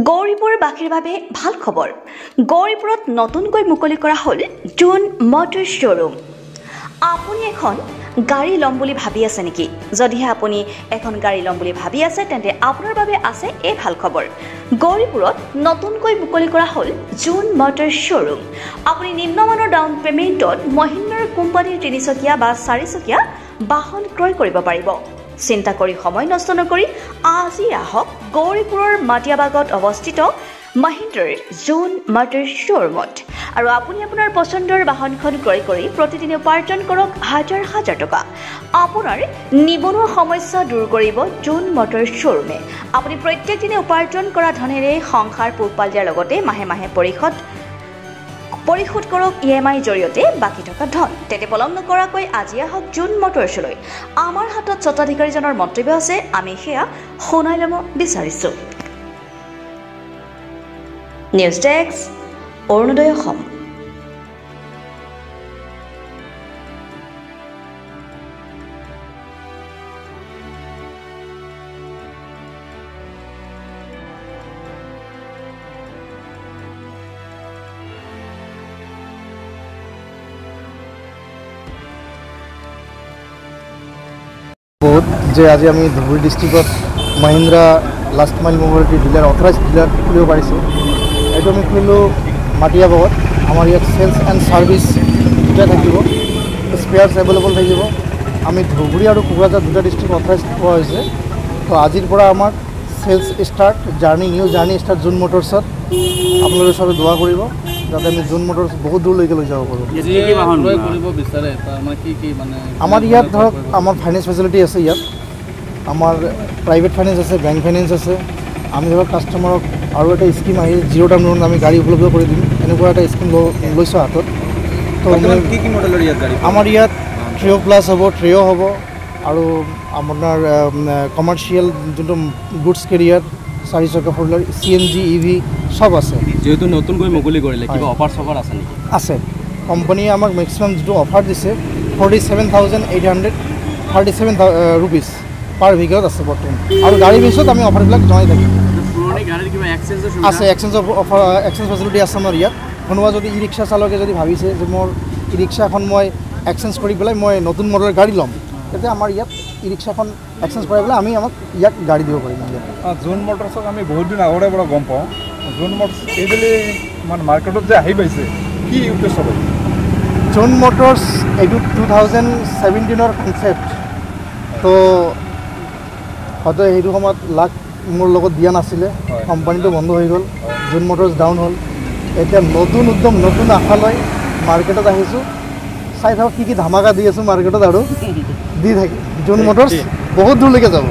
গৌৰীপুৰবাসীৰ বাবে ভাল খবৰ। গৌৰীপুৰত নতুনকৈ মুকলি কৰা হ'ল জুন মটৰ শ্ব'ৰুম। আপুনি এখন গাড়ী ল'ম বুলি ভাবি আছে নেকি? যদিহে আপুনি এখন গাড়ী ল'ম বুলি ভাবি আছে তেন্তে আপোনাৰ বাবে আছে এই ভাল খবৰ। গৌৰীপুৰত নতুনকৈ মুকলি কৰা হ'ল জুন মটৰ শ্ব'ৰুম। আপুনি নিম্নমানৰ ডাউন পেমেণ্টত মহিন্দ্ৰাৰ কোম্পানীৰ 3 চকীয়া বা 4 চকীয়া বাহন ক্ৰয় কৰিব পাৰিব। চিন্তা কৰি সময় নষ্ট নকৰি আজি আহক গৌৰীপুৰৰ মাটিয়াবাগত অৱস্থিত মহিন্দ্ৰাৰ জুন মটৰ শ্ব'ৰুমত আৰু আপুনি আপোনাৰ পচন্দৰ বাহনখন ক্ৰয় কৰি প্ৰতিদিনে উপাৰ্জন কৰক হাজাৰ হাজাৰ টকা। আপোনাৰ নিবনুৱা সমস্যা দূৰ কৰিব জুন মটৰ শ্ব'ৰুমে। আপুনি প্ৰত্যেক দিনে উপাৰ্জন কৰা ধনেৰে সংসাৰ পোহপাল দিয়াৰ লগতে মাহে মাহে পৰিশোধ কৰক EMI জৰিয়তে বাকী থকা ধন। তেতে পলম নকৰাকৈ আজি আহক জুন মটৰ্ছলৈ। আমাৰ হাতত স্বত্বাধিকাৰীজনৰ মন্তব্য আছে, আমি সেয়া শুনাই ল'ব বিচাৰিছোঁ। News desk, Arunodoi Asom. বহুত যে আজি আমি ধুবুৰী ডিষ্ট্ৰিক্টত Mahindra last mile mobility dealer authorise dealer খুলিব পাৰিছোঁ। এইটো আমি খুলিলোঁ মাটিয়াবাগত। আমাৰ ইয়াত চেলছ এণ্ড ছাৰ্ভিচ দুটাই থাকিব, স্পেয়াৰ্ছ এভেইলেবল থাকিব। আমি ধুবুৰী আৰু কোকৰাঝাৰ দুটা ডিষ্ট্ৰিক্ট অথৰাইজ পোৱা হৈছে। তো আজিৰ পৰা আমাৰ sales start, new journey start June মটৰ্ছত। আপোনালোকে চবে দোৱা কৰিব যাতে আমি জুন মটৰ্ছ বহুত দূৰলৈকে লৈ যাব পাৰোঁ। আমাৰ ইয়াত ধৰক আমাৰ ফাইনেন্স ফেচিলিটি আছে। ইয়াত আমাৰ প্ৰাইভেট ফাইনেন্স আছে, বেংক ফাইনেন্স আছে। আমি ধৰক কাষ্টমাৰক আৰু এটা স্কিম আহি 0 ডাউন পেমেণ্টত আমি গাড়ী উপলব্ধ কৰি দিম, এনেকুৱা এটা স্কিম লৈছোঁ হাতত। তো আমাৰ ইয়াত ট্ৰিঅ' প্লাছ হ'ব, ট্ৰিঅ' হ'ব আৰু আপোনাৰ কমাৰ্চিয়েল যোনটো goods career 4 চকীয়া 4 wheeler CNG EV সব আছে। যেহেতু নতুনকৈ মুকলি কৰিলে কিবা অফাৰ চফাৰ আছে নেকি? আছে। কোম্পানীয়ে আমাক মেক্সিমাম যিটো অফাৰ দিছে 47,837 ৰুপিজ পাৰ ভিকেলত আছে বৰ্তমান। আৰু গাড়ী বেছত আমি অফাৰবিলাক জনাই থাকিম। আছে এক্সচেঞ্জৰ অফাৰ, এক্সচেঞ্জ ফেচিলিটি আছে আমাৰ ইয়াত। কোনোবা যদি ই ৰিক্সা চালকে যদি ভাবিছে যে মোৰ ই ৰিক্সাখন মই এক্সচেঞ্জ কৰি পেলাই মই নতুন মডেলৰ গাড়ী ল'ম, তেতিয়া আমাৰ ইয়াত ই ৰিক্সাখন এক্সচেঞ্জ কৰাই পেলাই আমাক ইয়াত গাড়ী দিব পাৰিম। জুন মটৰ্ছক আমি বহুত দিন আগৰে পৰা গম পাওঁ। জুন মটৰ্ছ এইবেলি মানে মাৰ্কেটত যে আহি পাইছে, কি উদ্দেশ্য পাইছে? জুন মটৰ্ছ এইটো 2017ৰ কনচেপ্ট। তো হয়তো সেইটো সময়ত লাক মোৰ লগত দিয়া নাছিলে, কোম্পানীটো বন্ধ হৈ গ'ল, জুন মটৰ্ছ ডাউন হ'ল। এতিয়া নতুন উদ্যম, নতুন আশা লৈ মাৰ্কেটত আহিছোঁ। চাই থাকক কি ধামাকা দি আছোঁ মাৰ্কেটত আৰু দি থাকিম। জুন মটৰ্ছ বহুত দূৰলৈকে যাব।